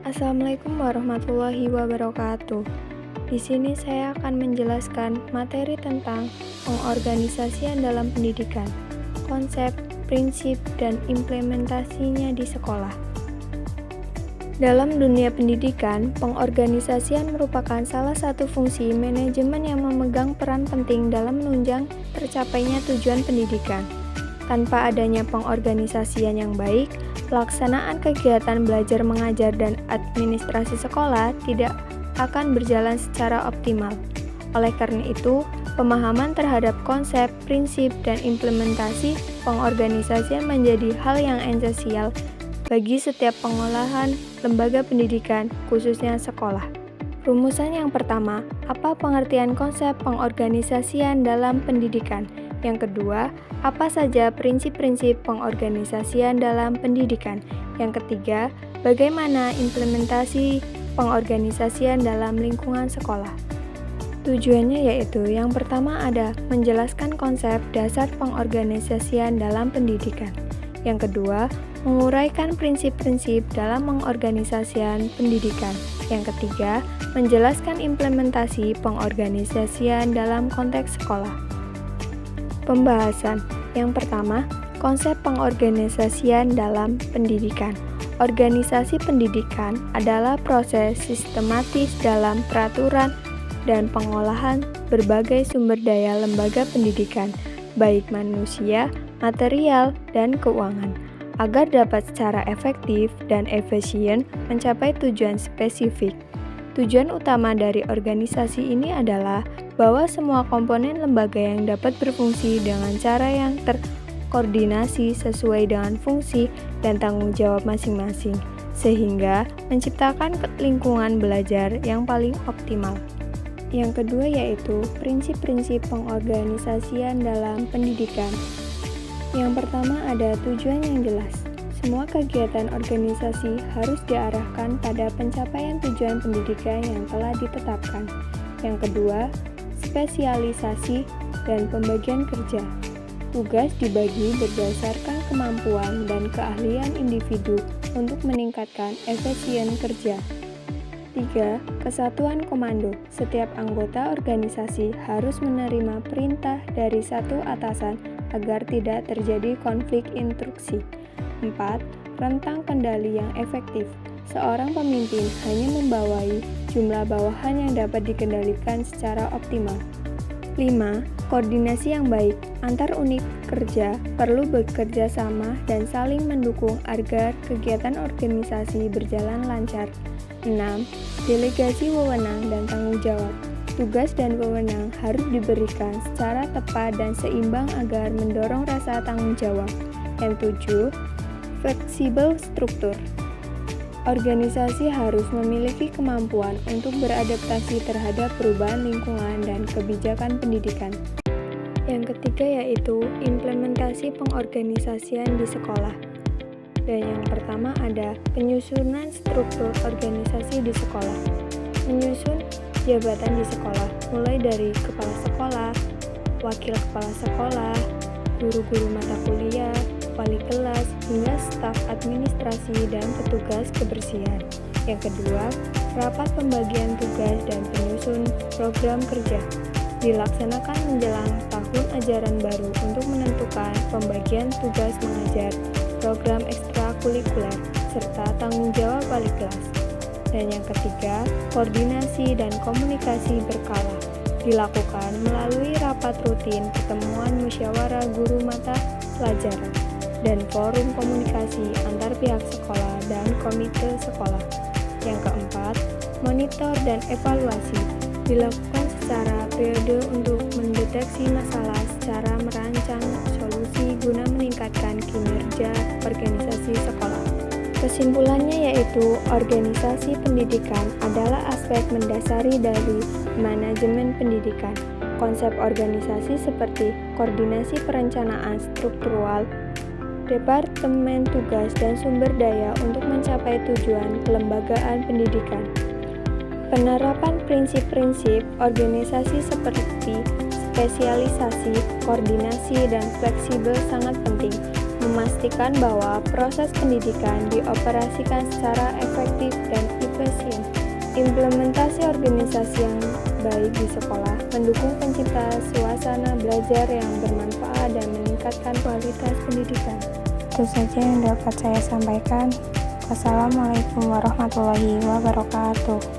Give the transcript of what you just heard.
Assalamualaikum warahmatullahi wabarakatuh. Di sini saya akan menjelaskan materi tentang pengorganisasian dalam pendidikan, konsep, prinsip, dan implementasinya di sekolah. Dalam dunia pendidikan, pengorganisasian merupakan salah satu fungsi manajemen yang memegang peran penting dalam menunjang tercapainya tujuan pendidikan. Tanpa adanya pengorganisasian yang baik, pelaksanaan kegiatan belajar mengajar dan administrasi sekolah tidak akan berjalan secara optimal. Oleh karena itu, pemahaman terhadap konsep, prinsip, dan implementasi pengorganisasian menjadi hal yang esensial bagi setiap pengolahan lembaga pendidikan, khususnya sekolah. Rumusan yang pertama, apa pengertian konsep pengorganisasian dalam pendidikan? Yang kedua, apa saja prinsip-prinsip pengorganisasian dalam pendidikan? Yang ketiga, bagaimana implementasi pengorganisasian dalam lingkungan sekolah? Tujuannya yaitu yang pertama ada menjelaskan konsep dasar pengorganisasian dalam pendidikan. Yang kedua, menguraikan prinsip-prinsip dalam pengorganisasian pendidikan. Yang ketiga, menjelaskan implementasi pengorganisasian dalam konteks sekolah. Pembahasan. Yang pertama, konsep pengorganisasian dalam pendidikan. Organisasi pendidikan adalah proses sistematis dalam peraturan dan pengolahan berbagai sumber daya lembaga pendidikan, baik manusia, material, dan keuangan, agar dapat secara efektif dan efisien mencapai tujuan spesifik. Tujuan utama dari organisasi ini adalah bahwa semua komponen lembaga yang dapat berfungsi dengan cara yang terkoordinasi sesuai dengan fungsi dan tanggung jawab masing-masing, sehingga menciptakan lingkungan belajar yang paling optimal. Yang kedua yaitu prinsip-prinsip pengorganisasian dalam pendidikan. Yang pertama ada tujuan yang jelas. Semua kegiatan organisasi harus diarahkan pada pencapaian tujuan pendidikan yang telah ditetapkan. Yang kedua, spesialisasi dan pembagian kerja. Tugas dibagi berdasarkan kemampuan dan keahlian individu untuk meningkatkan efisien kerja. 3. Kesatuan komando. Setiap anggota organisasi harus menerima perintah dari satu atasan agar tidak terjadi konflik instruksi. 4. Rentang kendali yang efektif. Seorang pemimpin hanya membawai jumlah bawahan yang dapat dikendalikan secara optimal. 5. Koordinasi yang baik. Antar unit kerja perlu bekerja sama dan saling mendukung agar kegiatan organisasi berjalan lancar. 6. Delegasi wewenang dan tanggung jawab. Tugas dan wewenang harus diberikan secara tepat dan seimbang agar mendorong rasa tanggung jawab. Yang 7. Fleksibel struktur. Organisasi harus memiliki kemampuan untuk beradaptasi terhadap perubahan lingkungan dan kebijakan pendidikan. Yang ketiga yaitu implementasi pengorganisasian di sekolah. Dan yang pertama ada penyusunan struktur organisasi di sekolah. Menyusun jabatan di sekolah, mulai dari kepala sekolah, wakil kepala sekolah, guru-guru mata kuliah, wali kelas, hingga staf administrasi dan petugas kebersihan. Yang kedua, rapat pembagian tugas dan penyusun program kerja dilaksanakan menjelang tahun ajaran baru untuk menentukan pembagian tugas mengajar, program ekstrakurikuler, serta tanggung jawab wali kelas. Dan yang ketiga, koordinasi dan komunikasi berkala dilakukan melalui rapat rutin, pertemuan musyawarah guru mata pelajaran, dan forum komunikasi antar pihak sekolah dan komite sekolah. Yang keempat, monitor dan evaluasi dilakukan secara periode untuk mendeteksi masalah secara merancang solusi guna meningkatkan kinerja organisasi sekolah. Kesimpulannya yaitu organisasi pendidikan adalah aspek mendasari dari manajemen pendidikan. Konsep organisasi seperti koordinasi perencanaan struktural, departemen tugas dan sumber daya untuk mencapai tujuan kelembagaan pendidikan. Penerapan prinsip-prinsip organisasi seperti spesialisasi, koordinasi, dan fleksibel sangat penting. memastikan bahwa proses pendidikan dioperasikan secara efektif dan efisien. Implementasi organisasi yang baik di sekolah mendukung pencipta suasana belajar yang bermanfaat dan meningkatkan kualitas pendidikan. Itu saja yang dapat saya sampaikan. Wassalamualaikum warahmatullahi wabarakatuh.